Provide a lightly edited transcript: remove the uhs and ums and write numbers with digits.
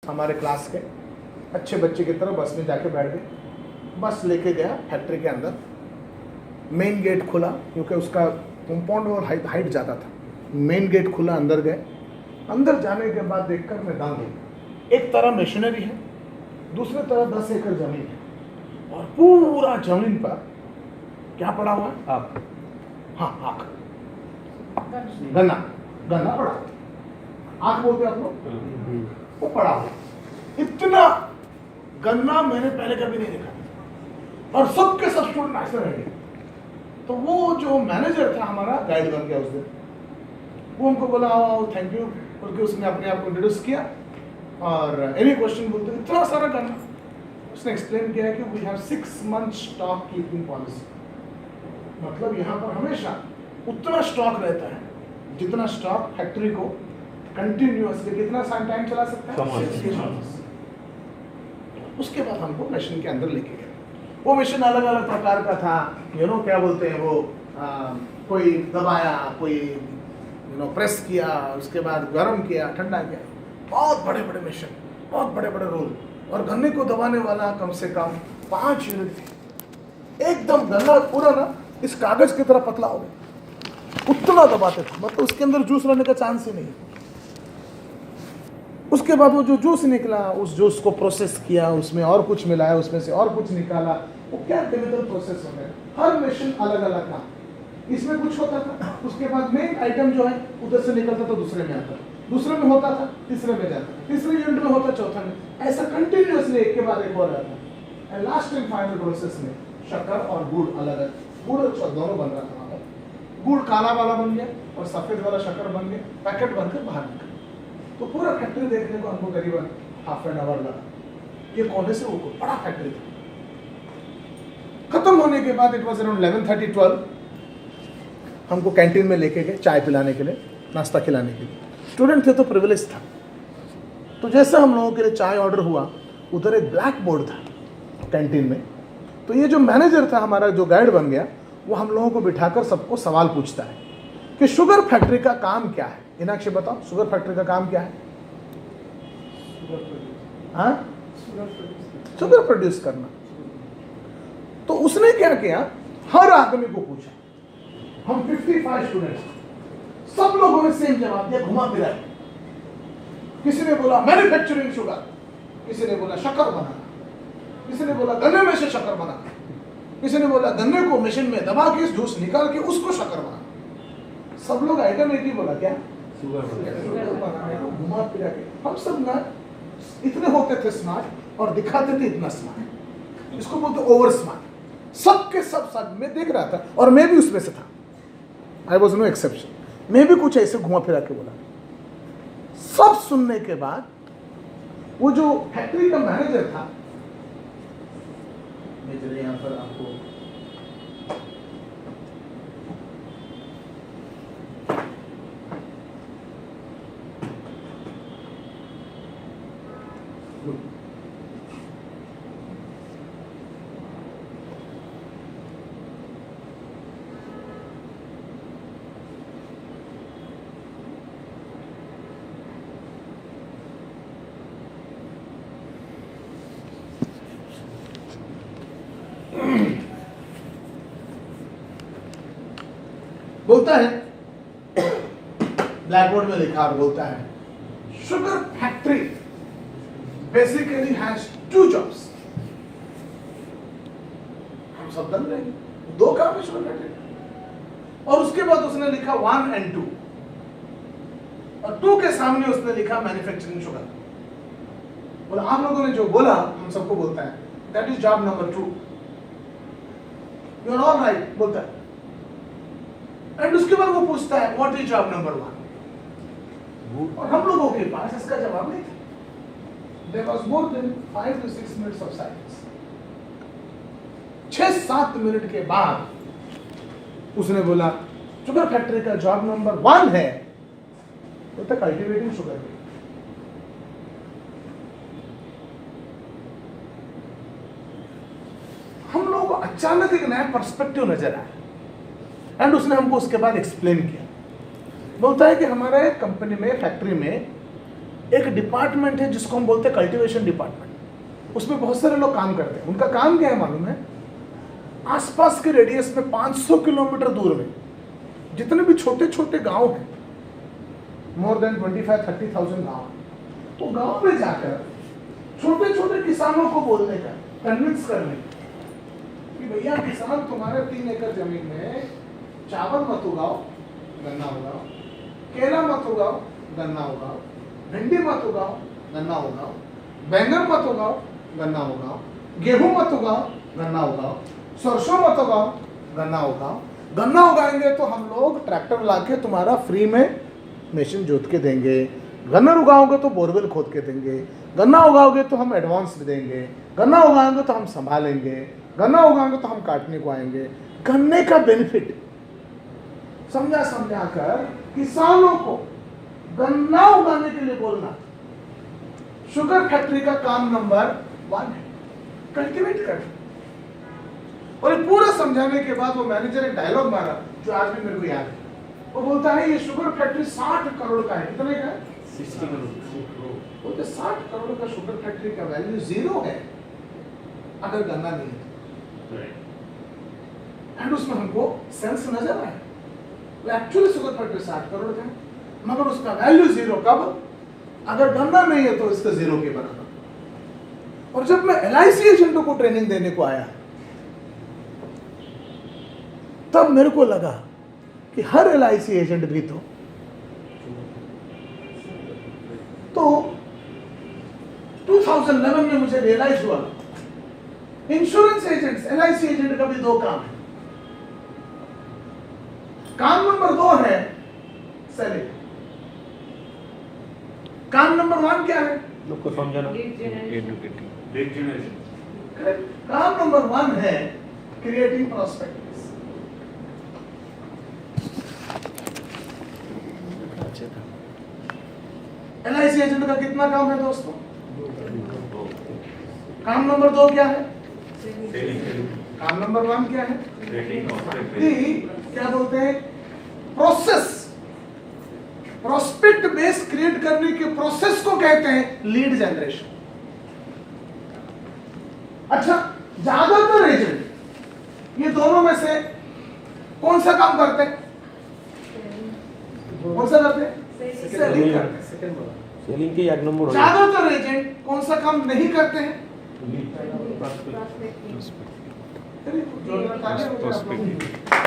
हमारे क्लास के अच्छे बच्चे की तरह बस में जाके बैठ गए। बस लेके गया फैक्ट्री के अंदर, मेन गेट खुला क्योंकि उसका कंपाउंड और हाइट ज़्यादा था। मेन गेट खुला, अंदर गए। अंदर जाने के बाद देखकर मैं दंग गई। एक तरफ मशीनरी है, दूसरी तरफ 10 एकड़ जमीन है और पूरा जमीन पर क्या पड़ा हुआ है? आग। हाँ, आग, गन्ना, गन्ना पड़ा, आग बोलते आप लोग, वो पड़ा हुआ। इतना गन्ना मैंने पहले कभी नहीं देखा और सबके सब स्टूडेंट ऐसे रह गए। तो वो जो मैनेजर था हमारा, गाइड बन गया उस दिन, वो हमको बोला थैंक यू बोल के उसने अपने आप को इंट्रोड्यूस किया और एनी क्वेश्चन बोलते इतना सारा गन्ना। उसने एक्सप्लेन किया कि we have 6 month stock keeping policy, मतलब यहाँ पर हमेशा उतना स्टॉक रहता है जितना स्टॉक फैक्ट्री को कंटिन्यूअसली कितना टाइम चला सकता है। उसके बाद हमको मशीन के अंदर लेके गए। वो मशीन अलग अलग प्रकार का था, क्या बोलते हैं वो, कोई दबाया, कोई प्रेस किया, उसके बाद गर्म किया, ठंडा किया। बहुत बड़े बड़े मशीन, बहुत बड़े बड़े रोल, और गन्ने को दबाने वाला कम से कम 5 यूनिट थे। एकदम गन्ना पूरा ना इस कागज की तरह पतला हो गया, उतना दबाते थे, मतलब उसके अंदर जूस रहने का चांस ही नहीं। उसके बाद वो जो जूस निकला, उस जूस को प्रोसेस किया, उसमें और कुछ मिलाया, उसमें से और कुछ निकाला, वो क्या केमिकल प्रोसेस हो गया। हर मशीन अलग अलग था, इसमें कुछ होता था, उसके बाद मेन आइटम जो है उधर से निकलता था, दूसरे में आता, दूसरे में होता था, तीसरे में जाता, तीसरे यूनिट में होता, चौथा में, ऐसा कंटिन्यूअसली एक के बाद एक हो रहा था। And last and final process में शक्कर और गुड़ अलग अलग, गुड़ और दोनों बन रहा था वहाँ पर। गुड़ काला वाला बन गया और सफेद वाला शक्कर बन गया, पैकेट बनकर बाहर निकल। तो पूरा फैक्ट्री देखने को हमको करीबन हाफ एन आवर लगा। ये कोने से वो बड़ा फैक्ट्री था। खत्म होने के बाद इट वाज अराउंड 11:30-12 हमको कैंटीन में लेके गए चाय पिलाने के लिए, नाश्ता खिलाने के लिए। स्टूडेंट थे तो प्रिविलेज था। तो जैसा हम लोगों के लिए चाय ऑर्डर हुआ, उधर एक ब्लैक बोर्ड था कैंटीन में। तो ये जो मैनेजर था हमारा, जो गाइड बन गया, वो हम लोगों को बिठाकर सबको सवाल पूछता है कि शुगर फैक्ट्री का काम क्या है। इनाक्षी बताओ, शुगर फैक्ट्री का काम क्या है? हाँ, शुगर प्रोड्यूस करना। तो उसने क्या किया, हर आदमी को पूछा, हम 55 स्टूडेंट्स, सब लोगों ने सेम जवाब दिया, घुमा फिरा। किसी ने बोला मैन्युफैक्चरिंग शुगर, किसी ने बोला शक्कर बनाना, किसी ने बोला गन्ने में से शक्कर बनाना, किसी ने बोला गन्ने को मशीन में दबा के जूस निकाल के उसको शक्कर बनाना। सब लोग आइटम एक ही बोला, क्या? शुगर बनाना। घुमा फिरा के हम सब ना इतने होते थे स्मार्ट और दिखाते थे इतना स्मार्ट, इसको बोलते ओवर स्मार्ट। सबके सब साथ में देख रहा था और मैं भी उसमें से था, आई वॉज नो एक्सेप्शन। मैं भी कुछ ऐसे घुमा फिरा के बोला। सब सुनने के बाद वो जो फैक्ट्री का मैनेजर था, मैं चलिए यहाँ पर आपको बोलता है, ब्लैक बोर्ड में लिखा और बोलता है, sugar factory basically has 2 jobs. हम सब दम रहेंगे, 2 काम है शुगर फैक्ट्री। और उसके बाद उसने लिखा 1 and 2, और 2 के सामने उसने लिखा मैन्युफैक्चरिंग शुगर। बोला आप लोगों ने जो बोला हम सबको बोलता है, that is job number 2। You are all right बोलता है। एंड उसके बाद वो पूछता है व्हाट इज जॉब नंबर 1, और हम लोगों के पास इसका जवाब नहीं था। There was more than 5 to 6 minutes of silence. 6-7 minute के बाद उसने बोला शुगर फैक्ट्री का जॉब नंबर 1 है तो कल्टीवेटिंग शुगर। हम लोगों को अचानक एक नया पर्सपेक्टिव नजर आया। एंड उसने हमको उसके बाद एक्सप्लेन किया। बोलता है कि हमारे कंपनी में, फैक्ट्री में एक डिपार्टमेंट है जिसको हम बोलते हैं कल्टीवेशन डिपार्टमेंट। उसमें बहुत सारे लोग काम करते हैं। उनका काम क्या है मालूम है? आसपास के रेडियस में 500 किलोमीटर दूर में जितने भी छोटे छोटे गांव हैं, मोर देन 25-30,000 गांव, वो गांव में जाकर छोटे छोटे किसानों को बोलने का, कन्विंस करने कि भैया किसान, तुम्हारे 3 एकड़ जमीन में चावल मत उगाओ, गन्ना उगाओ, केला मत उगाओ, गन्ना उगाओ, भिंडी मत उगाओ, गन्ना उगाओ, बैंगन मत उगाओ, गन्ना उगाओ, गेहूं मत उगाओ, गन्ना उगाओ, सरसों मत उगाओ, गन्ना उगाओ। गन्ना उगाएंगे तो हम लोग ट्रैक्टर लाके तुम्हारा फ्री में मशीन जोत के देंगे। गन्ना उगाओगे तो बोरवेल खोद के देंगे। गन्ना उगाओगे तो हम एडवांस देंगे। गन्ना उगाएंगे तो हम संभालेंगे। गन्ना उगाएंगे तो हम काटने को आएंगे। गन्ने का बेनिफिट समझा कर किसानों को गन्ना उगाने के लिए बोलना शुगर फैक्ट्री का काम नंबर 1 है। कल्टीवेट कर। और ये पूरा समझाने के बाद वो मैनेजर एक डायलॉग मारा जो आज भी मेरे को याद है। वो बोलता है ये शुगर फैक्ट्री 60 करोड़ का है। कितने का है? 60 करोड़। बोलते 60 करोड़ का शुगर फैक्ट्री का वैल्यू 0 है अगर गन्ना नहीं है। एंड उसमें हमको सेंस नजर आया। वो एक्चुअली शुगर फैक्ट्री 60 करोड़ का है, मगर उसका वैल्यू 0 कब? अगर गन्ना नहीं है तो इसका 0 के बराबर। और जब मैं LIC एजेंटों को ट्रेनिंग देने को आया तब मेरे को लगा कि हर LIC एजेंट भी तो 2011 में मुझे रियलाइज हुआ इंश्योरेंस एजेंट्स, LIC एजेंट का भी 2 काम है। काम नंबर 2 है सेलिंग। काम नंबर 1 क्या है? लोग को समझाना, एजुकेटिंग। काम नंबर 1 है क्रिएटिंग प्रॉस्पेक्टस। LIC एजेंट का कितना काम है दोस्तों? काम नंबर 2 क्या है? काम नंबर 1 क्या है? क्या बोलते हैं? प्रोसेस। प्रोस्पेक्ट बेस क्रिएट करने के प्रोसेस को कहते हैं लीड जनरेशन। अच्छा, ज्यादातर एजेंट ये दोनों में से कौन सा काम करते हैं? कौन सा करते हैं? सेलिंग करते हैं। सेलिंग के 1 नंबर। ज्यादातर एजेंट कौन सा काम नहीं करते हैं? प्रोस्पेक्ट।